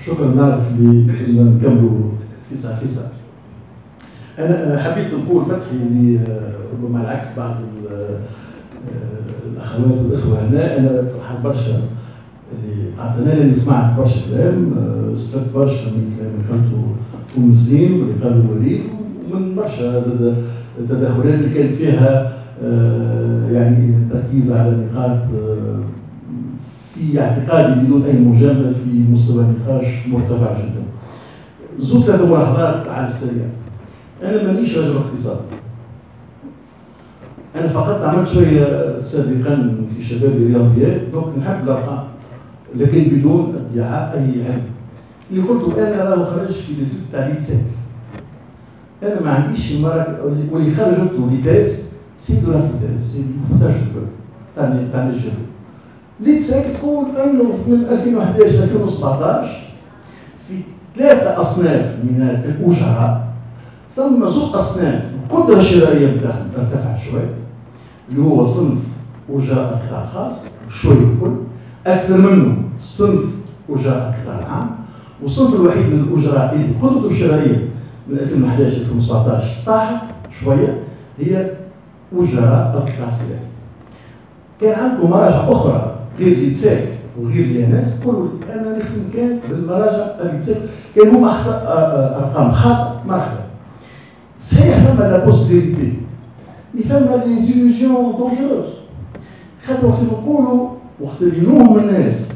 شكرا. نعرف اللي لازم نكملوا فيسا. انا حبيت نقول فتحي اللي ربما على عكس بعض الاخوات والاخوه هنا، انا فرحان برشا اللي عطينا لي سمعت برشا كلام، استفدت برشا من الكلام اللي قالته ام الزين واللي قالوا وليد، ومن برشا زاد التدخلات اللي كانت فيها يعني تركيز على نقاط في اعتقادي بدون اي مجامله في مستوى نقاش مرتفع جدا. زوج ثلاث ملاحظات على السريع. انا مانيش رجل اقتصاد، انا فقط عملت شويه سابقا في شبابي رياضيات، دونك نحب الارقام لكن بدون ادعاء اي علم. اللي قلته انا راه خرج في ليتود تاع ليتسيك، انا ما عنديش واللي خرجته ليتاس سي دو لا فوتاس، سي دو فوتاج تاع الجبل. ليتسيك تقول انه من 2011 2017 في ثلاثه اصناف من الاجراء ثم زوج اصناف القدره الشرائيه بتاعهم ارتفعت شويه، اللي هو صنف اجراء القطاع الخاص شويه الكل، اكثر منه صنف اجراء القطاع العام، والصنف الوحيد من الاجراء اللي قدرته الشرائيه من 2011 2017 طاحت شويه هي اجراء القطاع الفلاحي. كان عندكم مراجع اخرى غير ليتساك وغير لياناس قولوا انا نخدم كان بالمراجع ليتساك، كان هما ارقام خاطئه مرحبا. صحيح ثم لا بوستيريتي، مي ثم لي زيلوزيون دونجوروز. خاطر وقت نقولوا وقت اللي نوهم الناس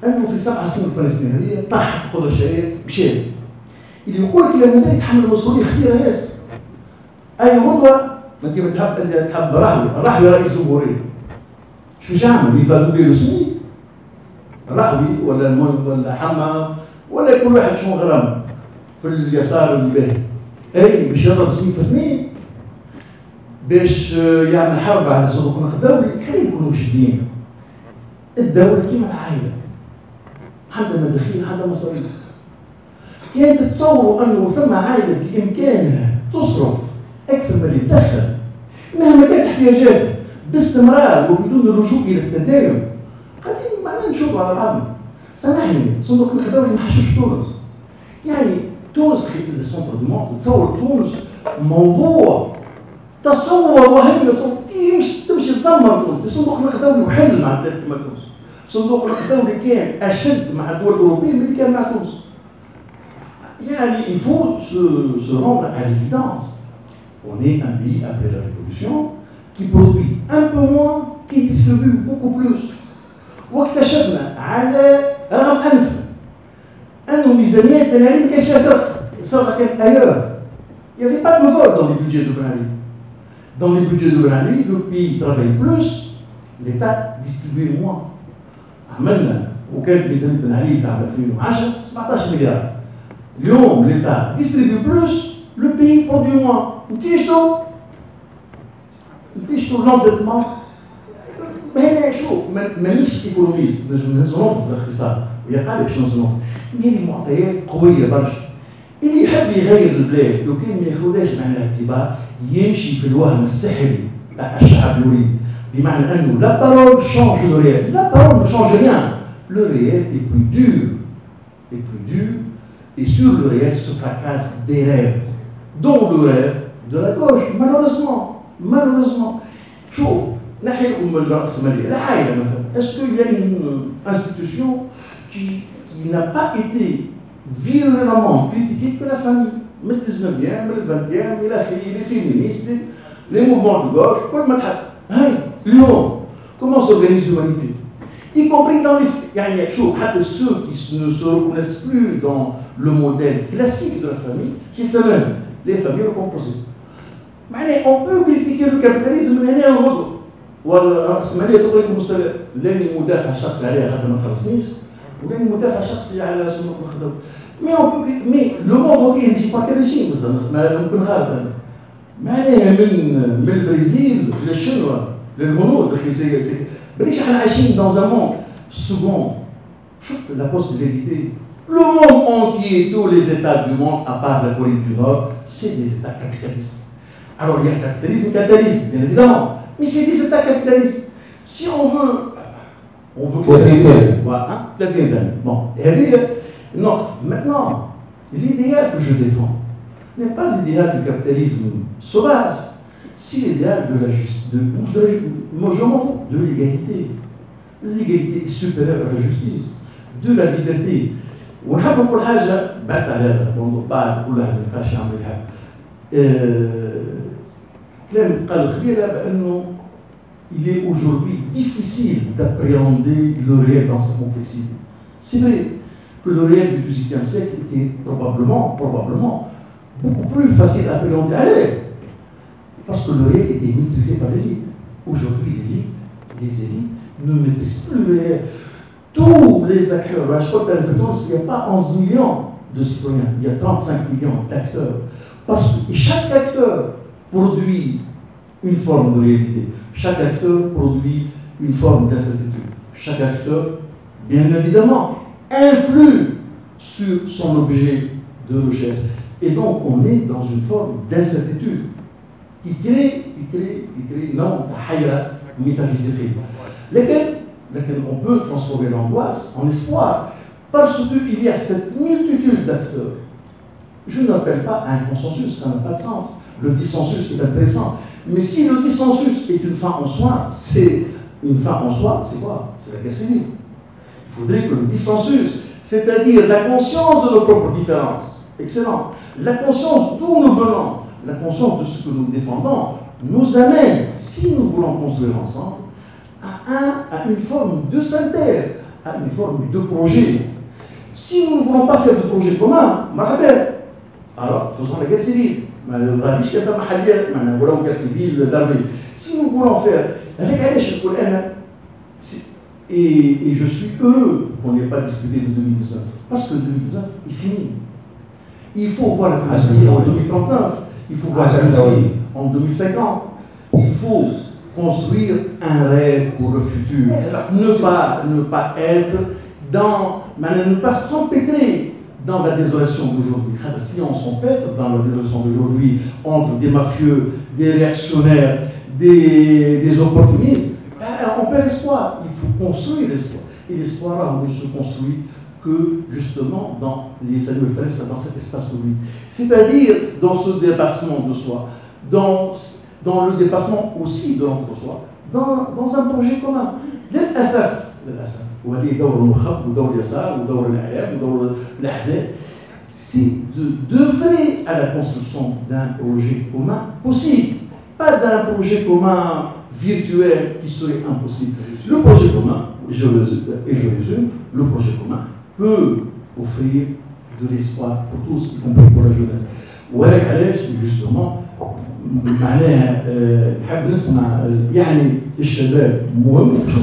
انه في 7 سنين الفلسطينيه هذه طاحت القدره الشرائيه مشات. اللي يقول لك لما يتحمل المسؤوليه خطيره ياسر. اي غدوه انت تحب رحوي رئيس الجمهوريه. شو باش يعمل؟ يفادوا بيه السنين؟ رحوي ولا حما ولا كل واحد شنو غرام في اليسار الباهي. اي باش يضرب سنين في اثنين باش يعمل حرب على الصندوق النقدي الدولي. خلينا نكونوا جديين. الدوله كيما العائله عندها مداخيل عندها مصاريف. كانت تتصوروا انه ثم عائله بامكانها تصرف اكثر من اللي تدخل مهما كانت احتياجاتها باستمرار وبدون اللجوء الى التداين. قاعدين معناها نشوفوا على بعضنا. سامحني الصندوق النقدي الدولي ما حشوش تونس. يعني تونس السونتر دو مون تصور تونس موضوع تصور وهم تمشي تزمر تونس. الصندوق النقدي الدولي وحل مع بلاد كما تونس. الصندوق النقدي الدولي كان اشد مع الدول الاوروبيه من اللي كان مع تونس. يعني il faut se rendre à l'évidence. On est un pays après la révolution qui produit un peu moins, qui distribue beaucoup plus. واكتشفنا على رغم انف انه ميزانيات بن علي ما كانش فيها سرقه، السرقه كانت ايور. Il n'y avait pas de vote dans les budgets de Ben Ali. Dans les budgets de Ben Ali, le pays travaille plus, l'État distribue moins. عملنا وكانت ميزانيه بن علي في عام 2010 17 مليار. اليوم l'État distribue plus, le pays produit moins. نتيجته l'endettement. هنا شوف مانيش ايكونوميست، نظرف في الاقتصاد وهي قاعده باش نظرف، هذه معطيات قويه برشا. اللي يحب يغير البلاد لو كان ما ياخذهاش مع الاعتبار يمشي في الوهم السحري تاع الشعب يريد، بمعنى انه لا parole change le réel. La parole ne change rien. Le réel est plus dur, et sur le réel se fracassent des rêves, dont le rêve de la gauche, malheureusement. شوف نحيكم من الرأسمالية، العائلة مثلا. Est-ce qu'il y a une institution qui n'a pas été violemment critiquée que la famille? من ال 19e, من ال 20e إلى آخره، les féministes, les mouvements de gauche, كل ما تحب. هاي اليوم comment s'organise l'humanité? Y compris dans les... يعني شوف حتى ceux qui ne se reconnaissent plus dans le modèle classique de la famille, qui s'appellent les familles recomposées. معناها on peut critiquer le capitalisme من هنا لغدوة. والرأسمالية تقول لكم مستوى لاني مدافع شخصي عليها خاطر ما تخلصنيش، ولاني مدافع شخصي على صندوق النقد. مي لو موند اونتيي نجي با كريجيم ما نكون غلط انا. معناها من البرازيل للشنوا للهنود اخي بليش احنا عايشين dans un monde second. شفت لا بوست فيريتي. Le monde entier, tous les États du monde, à part la Corée du Nord, c'est des États capitalistes. Alors il y a capitalisme, bien évidemment. Mais c'est des États capitalistes. Si on veut voilà, bon, Non, maintenant, l'idéal que je défends n'est pas l'idéal du capitalisme sauvage, c'est l'idéal de la justice, moi je m'en fous, de l'égalité. L'égalité est supérieure à la justice, de la liberté. ونحب نقول حاجة بعد على هذا بعد كل واحد ما يبقاش يعمل حاجة. كلام قال قبيلة بأنه il est aujourd'hui difficile d'appréhender le réel dans sa complexité. C'est vrai que le réel du XVIIIe siècle était probablement beaucoup plus facile à appréhender. Allez, parce que le réel était maîtrisé par l'élite. Aujourd'hui, les élites ne maîtrisent plus le réel. Tous les acteurs, je crois qu'il n'y a pas 11 millions de citoyens, il y a 35 millions d'acteurs. Parce que chaque acteur produit une forme de réalité. Chaque acteur produit une forme d'incertitude. Chaque acteur, bien évidemment, influe sur son objet de recherche. Et donc, on est dans une forme d'incertitude qui crée non, métaphysique. On peut transformer l'angoisse en espoir parce qu'il y a cette multitude d'acteurs. Je n'appelle pas un consensus, ça n'a pas de sens. Le dissensus est intéressant. Mais si le dissensus est une fin en soi, c'est quoi? C'est la guerre civile. Il faudrait que le dissensus, c'est-à-dire la conscience de nos propres différences, excellent, la conscience d'où nous venons, la conscience de ce que nous défendons, nous amène, si nous voulons construire ensemble, à une forme de synthèse, à une forme de projet. Si nous ne voulons pas faire de projet commun, alors faisons la guerre civile. Si nous voulons faire, et je suis heureux qu'on n'ait pas discuté de 2019, parce que 2019 est fini. Il faut voir la Tunisie en 2039, il faut voir la Tunisie en 2050, il faut construire un rêve pour le futur, ne pas être ne pas s'empêtrer dans la désolation d'aujourd'hui. Si on s'empêtre dans la désolation d'aujourd'hui entre des mafieux, des réactionnaires, des opportunistes, on perd l'espoir. Il faut construire l'espoir. Et l'espoir ne se construit que justement dans cet espace public. C'est-à-dire dans ce dépassement de soi, dans le dépassement aussi de l'entre-soi, dans un projet commun. للأسف وهذه دور المخب ودور اليسار ودور الإعلام ودور الأحزاب, c'est d'œuvrer à la construction d'un projet commun possible, pas d'un projet commun virtuel qui serait impossible. Le projet commun, je résume, le projet commun peut offrir de l'espoir pour tous, y compris pour la jeunesse. وهيك علاش justement معناها نحب نسمع يعني الشباب مهم مش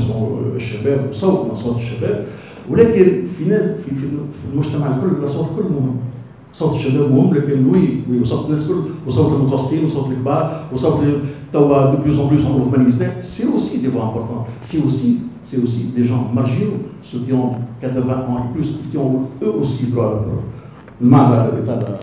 الشباب وصوت اصوات الشباب, ولكن في ناس في المجتمع الكل الاصوات الكل مهم. صوت الشباب مهم, لكن وي وصوت الناس الكل وصوت المتوسطين وصوت الكبار وصوت توا de plus en plus on trouve ministère, c'est aussi des voix importantes. C'est aussi des gens marginaux, ceux qui ont 80 ans et plus, qui ont eux aussi droit à la parole. المعنى اللي طلع